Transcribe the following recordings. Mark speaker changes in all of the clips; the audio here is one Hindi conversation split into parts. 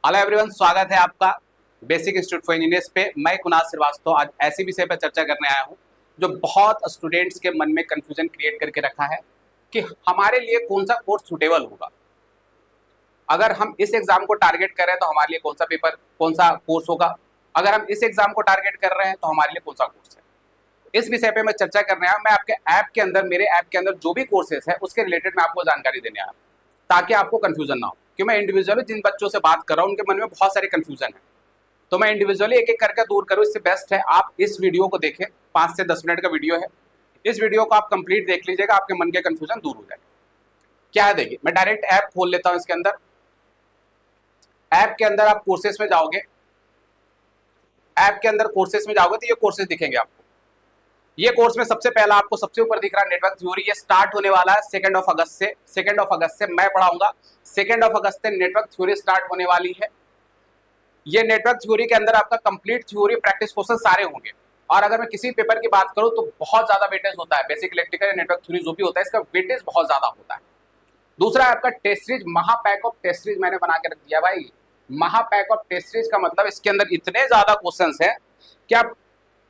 Speaker 1: हेलो एवरीवन, स्वागत है आपका बेसिक इंस्टीट्यूट फॉर इंजीनियर्स पे। मैं कुणाल श्रीवास्तव आज ऐसे विषय पर चर्चा करने आया हूं जो बहुत स्टूडेंट्स के मन में कंफ्यूजन क्रिएट करके रखा है कि हमारे लिए कौन सा कोर्स सूटेबल होगा। अगर हम इस एग्जाम को टारगेट कर रहे हैं तो हमारे लिए कौन सा पेपर, कौन सा कोर्स होगा। अगर हम इस एग्जाम को टारगेट कर रहे हैं तो हमारे लिए कौन सा कोर्स है। इस विषय पे मैं चर्चा करने आया। मैं आपके ऐप के अंदर, मेरे ऐप के अंदर जो भी कोर्सेज है उसके रिलेटेड मैं आपको जानकारी देने आया ताकि आपको कंफ्यूजन ना हो। क्योंकि मैं इंडिविजुअली जिन बच्चों से बात कर रहा हूं उनके मन में बहुत सारे कंफ्यूजन है, तो मैं इंडिविजुअली एक एक करके दूर करूं। इससे बेस्ट है आप इस वीडियो को देखें, 5 से 10 मिनट का वीडियो है। इस वीडियो को आप कंप्लीट देख लीजिएगा, आपके मन के कंफ्यूजन दूर हो जाएगा। क्या है देखिए, मैं डायरेक्ट ऐप खोल लेता हूं। इसके अंदर, ऐप के अंदर आप कोर्सेस में जाओगे। ऐप के अंदर कोर्सेस में जाओगे तो ये कोर्सेस दिखेंगे आपको। ये कोर्स में सबसे पहला आपको सबसे ऊपर दिख रहा है नेटवर्क थ्योरी। ये स्टार्ट होने वाला है 2 अगस्त से। 2 अगस्त से मैं पढ़ाऊंगा। 2 अगस्त से नेटवर्क थ्योरी स्टार्ट होने वाली है। ये नेटवर्क थ्योरी के अंदर आपका कंप्लीट थ्योरी प्रैक्टिस क्वेश्चन सारे होंगे। और अगर मैं किसी पेपर की बात करूं तो बहुत ज्यादा वेटेज होता है। बेसिक इलेक्ट्रिकल नेटवर्क थ्योरी जो भी होता है इसका वेटेज बहुत ज्यादा होता है। दूसरा है आपका टेस्ट सीरीज, महापैक ऑफ टेस्ट सीरीज मैंने बना के रख दिया भाई। महापैक ऑफ टेस्ट सीरीज का मतलब इसके अंदर इतने ज्यादा क्वेश्चंस हैं कि आप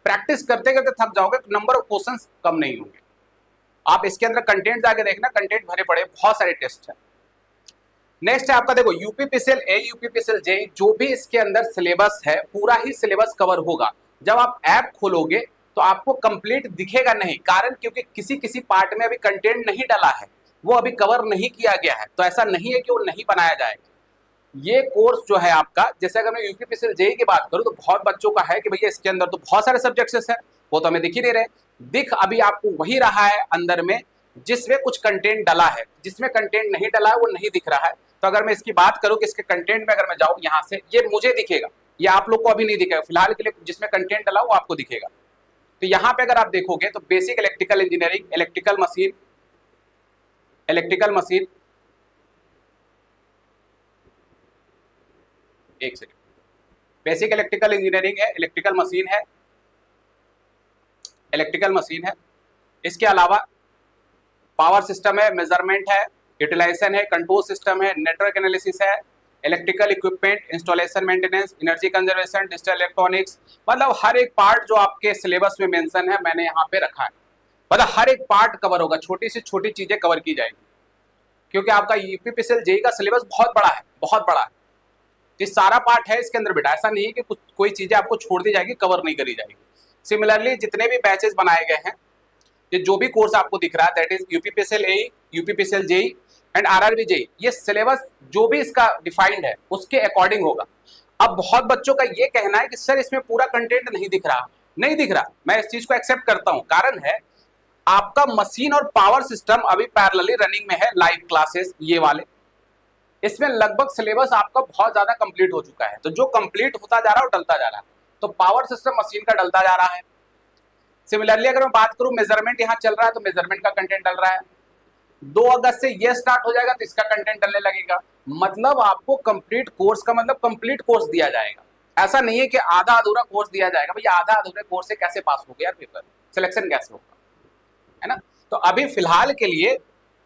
Speaker 1: प्रैक्टिस करते करते थक जाओगे, नंबर ऑफ क्वेश्चंस कम नहीं होंगे। आप इसके अंदर कंटेंट जाके देखना, कंटेंट भरे पड़े, बहुत सारे टेस्ट है। नेक्स्ट है आपका देखो यूपीपीसीएल ए, यूपीपीसीएल जे, जो भी इसके अंदर सिलेबस है पूरा ही सिलेबस कवर होगा। जब आप ऐप खोलोगे तो आपको कंप्लीट दिखेगा नहीं, कारण क्योंकि किसी किसी पार्ट में अभी कंटेंट नहीं डाला है, वो अभी कवर नहीं किया गया है। तो ऐसा नहीं है कि वो नहीं बनाया जाएगा। ये कोर्स जो है आपका, जैसे अगर मैं यूपीपीसीएल जे की बात करूं तो बहुत बच्चों का है कि भैया इसके अंदर तो बहुत सारे सब्जेक्ट्स हैं, वो तो हमें दिख ही नहीं रहे। दिख अभी आपको वही रहा है अंदर में जिसमें कुछ कंटेंट डला है, जिसमें कंटेंट नहीं डला है वो नहीं दिख रहा है। तो अगर मैं इसकी बात करूं कि इसके कंटेंट में अगर मैं जाऊं यहाँ से, ये मुझे दिखेगा, ये आप लोग को अभी नहीं दिखेगा फिलहाल के लिए। जिसमें कंटेंट डला वो आपको दिखेगा। तो यहाँ पे अगर आप देखोगे तो basic electrical engineering, electrical machine, electrical machine, एक सेकेंड, बेसिक इलेक्ट्रिकल इंजीनियरिंग है, इलेक्ट्रिकल मशीन है, इलेक्ट्रिकल मशीन है। इसके अलावा पावर सिस्टम है, मेजरमेंट है, यूटिलाइजेशन है, कंट्रोल सिस्टम है, नेटवर्क एनालिसिस है, electrical equipment, installation maintenance, energy conservation, digital electronics. मतलब हर एक पार्ट जो आपके सिलेबस में मेंशन है मैंने यहाँ पे रखा है। मतलब हर एक पार्ट कवर होगा, छोटी से छोटी चीजें कवर की जाएगी, क्योंकि आपका यूपीपीसीएल जेईई का सिलेबस बहुत बड़ा है, बहुत बड़ा है। ये सारा पार्ट है इसके अंदर बेटा, ऐसा नहीं है कि कुछ कोई चीजें आपको छोड़ दी जाएगी, कवर नहीं करी जाएगी। सिमिलरली जितने भी बैचेस बनाए गए हैं, ये जो भी कोर्स आपको दिख रहा है that is UPPCL A, UPPCL JEE and RRB JEE, ये सिलेबस जो भी इसका डिफाइंड है उसके अकॉर्डिंग होगा। अब बहुत बच्चों का ये कहना है कि सर इसमें पूरा कंटेंट नहीं दिख रहा। नहीं दिख रहा, मैं इस चीज को एक्सेप्ट करता हूं। कारण है आपका मशीन और पावर सिस्टम अभी पैरेलली रनिंग में है, लाइव क्लासेस ये वाले। इसमें लगभग सिलेबस आपका बहुत ज्यादा कंप्लीट हो चुका है। तो जो कंप्लीट होता जा रहा है वो डलता जा रहा है। तो पावर सिस्टम मशीन का डलता जा रहा है। सिमिलरली अगर मैं बात करूं मेजरमेंट यहाँ चल रहा है तो मेजरमेंट का कंटेंट डल रहा है। 2 अगस्त से ये स्टार्ट हो जाएगा तो इसका कंटेंट डलने लगेगा। मतलब आपको कंप्लीट कोर्स का मतलब कंप्लीट कोर्स दिया जाएगा। ऐसा नहीं है कि आधा अधूरा कोर्स दिया जाएगा। भैया आधा अधूरे कोर्स से कैसे पास हो गया यार पेपर, सिलेक्शन कैसे होगा, है ना। तो अभी फिलहाल के लिए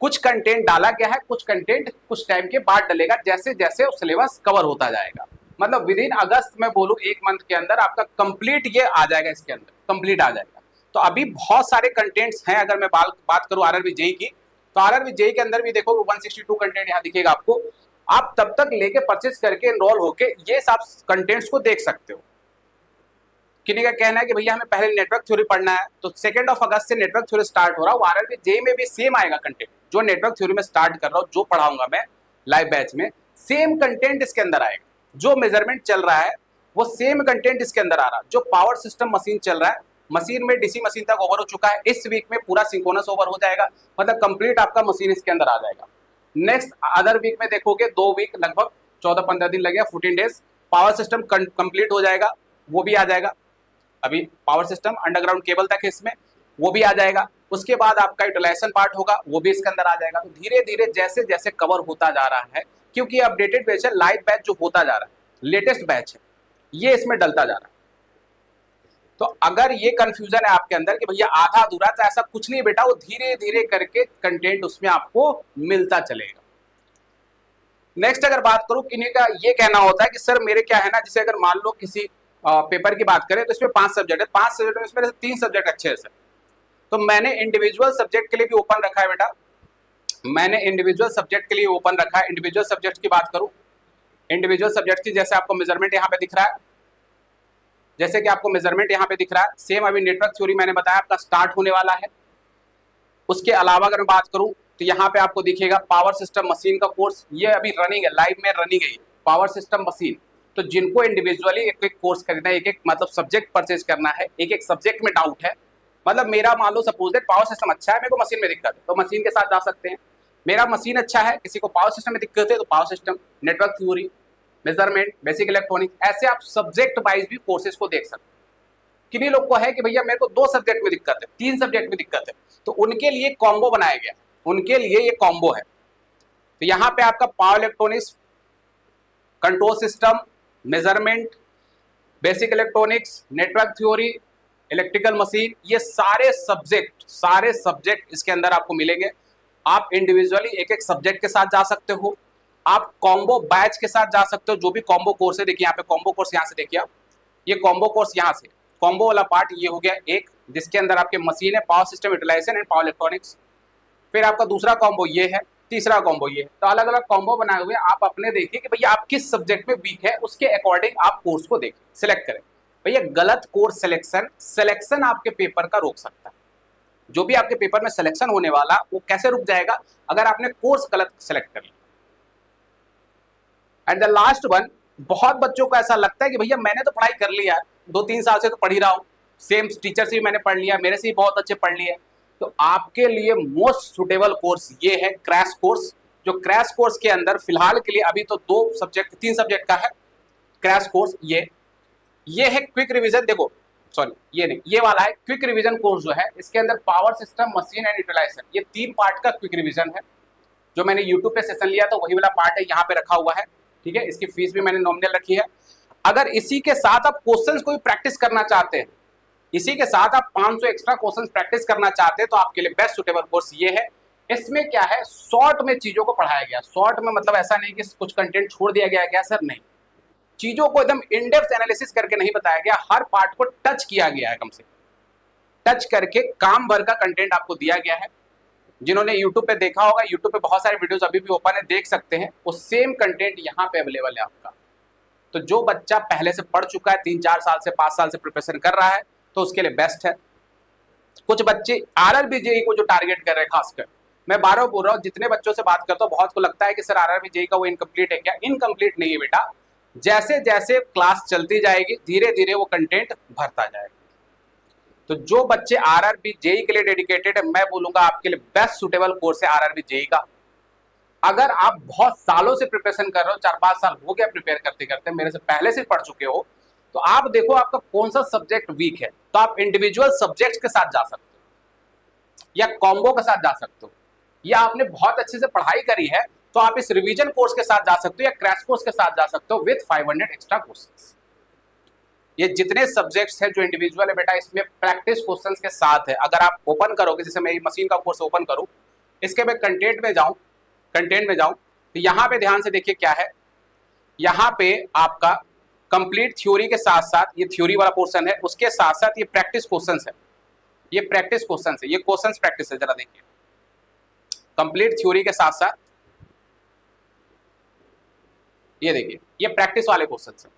Speaker 1: कुछ कंटेंट डाला गया है, कुछ कंटेंट कुछ टाइम के बाद डलेगा, जैसे जैसे सिलेबस कवर होता जाएगा। मतलब विद इन अगस्त में बोलूं 1 मंथ के अंदर आपका कंप्लीट ये आ जाएगा, इसके अंदर कंप्लीट आ जाएगा। तो अभी बहुत सारे कंटेंट्स हैं। अगर मैं बात करूं आरआरबी जेईई की, तो आरआरबी जेईई के अंदर भी देखो 162 कंटेंट यहाँ दिखेगा आपको। आप तब तक लेके परचेज करके एनरोल होके ये सब कंटेंट्स को देख सकते हो। किन्हीं का कहना है कि भैया हमें पहले नेटवर्क थ्योरी पढ़ना है, तो 2 अगस्त से नेटवर्क थ्योरी स्टार्ट हो रहा है। आरआरबी जेईई में भी सेम आएगा कंटेंट, जो नेटवर्क थ्योरी में स्टार्ट कर रहा हूँ, जो पढ़ाऊंगा मैं लाइव बैच में, सेम कंटेंट इसके अंदर आएगा। जो मेजरमेंट चल रहा है वो सेम कंटेंट इसके अंदर आ रहा है। जो पावर सिस्टम मशीन चल रहा है, मशीन में डीसी मशीन तक ओवर हो चुका है, इस वीक में पूरा सिंक्रोनस ओवर हो जाएगा। मतलब कंप्लीट आपका मशीन इसके अंदर आ जाएगा। नेक्स्ट अदर वीक में देखोगे 2 वीक, लगभग 14-15 दिन लगेगा, 14 डेज, पावर सिस्टम कंप्लीट हो जाएगा, वो भी आ जाएगा। अभी पावर सिस्टम अंडरग्राउंड केबल तक है इसमें, वो भी आ जाएगा। उसके बाद आपका यूटिलाइजेशन पार्ट होगा, वो भी इसके अंदर आ जाएगा। तो धीरे धीरे जैसे जैसे कवर होता जा रहा है, क्योंकि अपडेटेड बैच है, लाइव बैच जो होता जा रहा है, लेटेस्ट बैच है, ये इसमें डलता जा रहा है। तो अगर ये कंफ्यूजन है आपके अंदर कि भैया आधा अधूरा, तो ऐसा कुछ नहीं बेटा, वो धीरे धीरे करके कंटेंट उसमें आपको मिलता चलेगा। नेक्स्ट अगर बात करूं, इन्हीं का ये कहना होता है कि सर मेरे क्या है ना, जैसे अगर मान लो किसी पेपर की बात करें तो इसमें 5 सब्जेक्ट है, 5 सब्जेक्ट में इसमें 3 सब्जेक्ट अच्छे हैं सर, तो मैंने इंडिविजुअल सब्जेक्ट के लिए भी ओपन रखा है बेटा, मैंने इंडिविजुअल सब्जेक्ट के लिए ओपन रखा है। इंडिविजुअल सब्जेक्ट की बात करूं, इंडिविजुअल सब्जेक्ट की जैसे आपको मेजरमेंट यहाँ पे दिख रहा है, जैसे कि आपको मेजरमेंट यहाँ पे दिख रहा है, सेम अभी नेटवर्क थ्योरी मैंने बताया आपका स्टार्ट होने वाला है। उसके अलावा अगर मैं बात करूं तो यहाँ पे आपको दिखेगा पावर सिस्टम मशीन का कोर्स, ये अभी रनिंग है, लाइव में रनिंग है पावर सिस्टम मशीन। तो जिनको इंडिविजुअली एक एक कोर्स खरीदना है, एक एक मतलब सब्जेक्ट परचेज करना है, एक एक सब्जेक्ट में डाउट है, मतलब मेरा मान लो सपोज दैट पावर सिस्टम अच्छा है, मेरे को मशीन में दिक्कत है तो मशीन के साथ जा सकते हैं। मेरा मशीन अच्छा है, किसी को पावर सिस्टम में दिक्कत है तो power system, network theory, measurement, basic electronics, ऐसे आप सब्जेक्ट वाइज भी कोर्सेज को देख सकते हैं। किन्हीं लोग को है कि भैया मेरे को 2 सब्जेक्ट में दिक्कत है, 3 सब्जेक्ट में दिक्कत है, तो उनके लिए कॉम्बो बनाया गया, उनके लिए ये कॉम्बो है। तो यहाँ पे आपका power electronics, control system, measurement, basic electronics, network theory, electrical machine, ये सारे सब्जेक्ट इसके अंदर आपको मिलेंगे। आप इंडिविजुअली एक एक सब्जेक्ट के साथ जा सकते हो, आप कॉम्बो बैच के साथ जा सकते हो, जो भी कॉम्बो कोर्स है, देखिए यहाँ पे कॉम्बो कोर्स, यहाँ से देखिए आप, ये कॉम्बो कोर्स यहाँ से, कॉम्बो वाला पार्ट ये हो गया एक, जिसके अंदर आपके मशीन है, power system utilization and power electronics. फिर आपका दूसरा कॉम्बो ये है, तीसरा कॉम्बो ये है। तो अलग अलग कॉम्बो बनाए हुए, आप अपने देखिए कि भैया आप किस सब्जेक्ट में वीक है, उसके अकॉर्डिंग आप कोर्स को देखिए, सिलेक्ट करें। भैया गलत कोर्स सिलेक्शन आपके पेपर का रोक सकता है। जो भी आपके पेपर में सिलेक्शन होने वाला वो कैसे रुक जाएगा, अगर आपने कोर्स गलत सिलेक्ट कर लिया। एंड द लास्ट वन, बहुत बच्चों को ऐसा लगता है कि भैया मैंने तो पढ़ाई कर लिया है, 2-3 साल से तो पढ़ ही रहा हूँ, सेम टीचर से भी मैंने पढ़ लिया, मेरे से ही बहुत अच्छे पढ़ लिए, तो आपके लिए मोस्ट सुटेबल कोर्स ये है क्रैश कोर्स। जो क्रैश कोर्स के अंदर फिलहाल के लिए अभी तो 3 सब्जेक्ट का है क्रैश कोर्स। ये है क्विक रिवीजन, देखो सॉरी ये नहीं, ये वाला है क्विक रिवीजन कोर्स जो है, इसके अंदर power system, machine and utilization, ये 3 पार्ट का क्विक रिवीजन है। जो मैंने यूट्यूब पे सेशन लिया तो वही वाला पार्ट है, यहाँ पे रखा हुआ है, ठीक है। इसकी फीस भी मैंने नॉमिनल रखी है। अगर इसी के साथ आप क्वेश्चंस को भी प्रैक्टिस करना चाहते हैं, इसी के साथ आप 500 एक्स्ट्रा क्वेश्चंस प्रैक्टिस करना चाहते हैं, तो आपके लिए बेस्ट सुटेबल कोर्स ये है। इसमें क्या है, शॉर्ट में चीजों को पढ़ाया गया। शॉर्ट में मतलब ऐसा नहीं कि कुछ कंटेंट छोड़ दिया गया क्या सर, नहीं, चीजों को एकदम इन डेप्थ एनालिसिस करके नहीं बताया गया, हर पार्ट को टच किया गया है, कम से टच करके काम भर का कंटेंट आपको दिया गया है। जिन्होंने YouTube पे देखा होगा, YouTube पे बहुत सारे वीडियोस अभी भी ओपन है, देख सकते हैं, वो सेम कंटेंट यहाँ पे अवेलेबल है आपका। तो जो बच्चा पहले से पढ़ चुका है, 3-4 साल से 5 साल से प्रिपरेशन कर रहा है, तो उसके लिए बेस्ट है। कुछ बच्चे RRB JEE को जो टारगेट कर रहे हैं, खासकर मैं बार बार बोल रहा हूँ, जितने बच्चों से बात करता हूँ बहुत को लगता है कि सर RRB JEE का वो इनकम्प्लीट है क्या, इनकम्प्लीट नहीं है बेटा। जैसे जैसे क्लास चलती जाएगी धीरे धीरे वो कंटेंट भरता जाएगा। तो जो बच्चे RRB JEE के लिए डेडिकेटेड है, मैं बोलूंगा आपके लिए बेस्ट सुटेबल कोर्स है RRB JEE का। अगर आप बहुत सालों से प्रिपरेशन कर रहे हो, 4-5 साल हो गया प्रिपेयर करते करते, मेरे से पहले से पढ़ चुके हो, तो आप देखो आपका कौन सा सब्जेक्ट वीक है, तो आप इंडिविजुअल सब्जेक्ट्स के साथ जा सकते हो या कॉम्बो के साथ जा सकते हो, या आपने बहुत अच्छे से पढ़ाई करी है तो आप इस रिवीजन कोर्स के साथ जा सकते हो या क्रैश कोर्स के साथ जा सकते हो विद 500 एक्स्ट्रा कोर्सेज। ये जितने सब्जेक्ट्स हैं जो इंडिविजुअल है बेटा, इसमें प्रैक्टिस क्वेश्चंस के साथ है। अगर आप ओपन करोगे, जैसे मैं मशीन का कोर्स ओपन करूं, इसके मैं कंटेंट में जाऊं तो यहाँ पे ध्यान से देखिए क्या है, यहाँ पे आपका कंप्लीट थ्योरी के साथ साथ, ये थ्योरी वाला पोर्शन है, उसके साथ साथ ये प्रैक्टिस क्वेश्चंस है, ये प्रैक्टिस क्वेश्चंस है, ये क्वेश्चंस प्रैक्टिस है। जरा देखिए, कंप्लीट थ्योरी के साथ साथ ये देखिए, ये प्रैक्टिस वाले क्वेश्चंस है।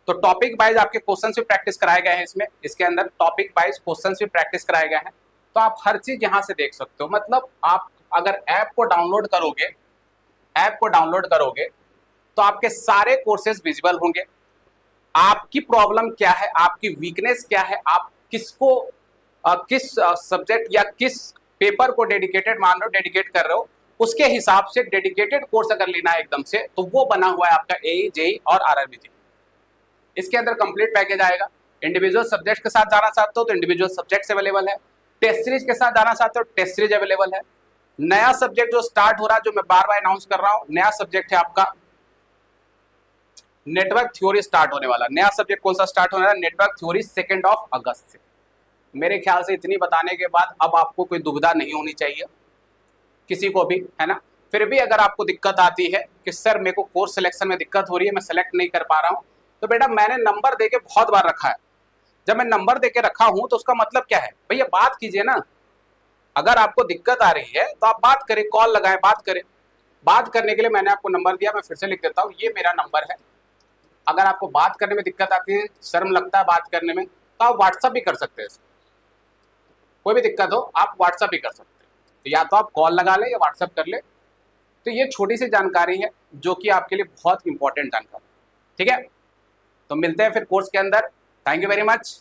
Speaker 1: तो टॉपिक वाइज आपके क्वेश्चंस भी प्रैक्टिस कराए गए हैं इसमें, इसके अंदर टॉपिक वाइज क्वेश्चंस भी प्रैक्टिस कराए गए हैं। तो आप हर चीज यहाँ से देख सकते हो। मतलब आप अगर ऐप को डाउनलोड करोगे तो आपके सारे कोर्सेज विजिबल होंगे। आपकी प्रॉब्लम क्या है, आपकी वीकनेस क्या है, आप किसको किस सब्जेक्ट या किस पेपर को डेडिकेटेड मान लो, डेडिकेट कर रहे हो, उसके हिसाब से डेडिकेटेड कोर्स अगर लेना है एकदम से, तो वो बना हुआ है आपका AE JEE और RRB JEE। इसके अंदर कंप्लीट पैकेज आएगा। इंडिविजुअल सब्जेक्ट के साथ जाना चाहते हो तो इंडिविजुअल सब्जेक्ट्स अवेलेबल है, टेस्ट सीरीज के साथ जाना चाहते हो टेस्ट सीरीज अवेलेबल है। नया सब्जेक्ट जो स्टार्ट हो रहा है, जो मैं बार बार अनाउंस कर रहा हूं, नया सब्जेक्ट है आपका नेटवर्क थ्योरी स्टार्ट होने वाला। नया सब्जेक्ट कौन सा स्टार्ट होने वाला? नेटवर्क थ्योरी 2 अगस्त से। मेरे ख्याल से इतनी बताने के बाद अब आपको कोई दुविधा नहीं होनी चाहिए किसी को भी, है ना। फिर भी अगर आपको दिक्कत आती है कि सर मेरे को कोर्स सिलेक्शन में दिक्कत हो रही है, मैं सेलेक्ट नहीं कर पा रहा हूँ, तो बेटा मैंने नंबर दे के बहुत बार रखा है। जब मैं नंबर दे के रखा हूँ तो उसका मतलब क्या है भैया, बात कीजिए ना। अगर आपको दिक्कत आ रही है तो आप बात करें, कॉल लगाएं, बात करें। बात करने के लिए मैंने आपको नंबर दिया, मैं फिर से लिख देता हूँ, ये मेरा नंबर है। अगर आपको बात करने में दिक्कत आती है, शर्म लगता है बात करने में, तो आप व्हाट्सअप भी कर सकते हैं। कोई भी दिक्कत हो आप व्हाट्सअप भी कर सकते हैं। तो या तो आप कॉल लगा ले या व्हाट्सअप कर ले। तो ये छोटी सी जानकारी है जो कि आपके लिए बहुत इंपॉर्टेंट जानकारी। ठीक है, तो मिलते हैं फिर कोर्स के अंदर। Thank you very much.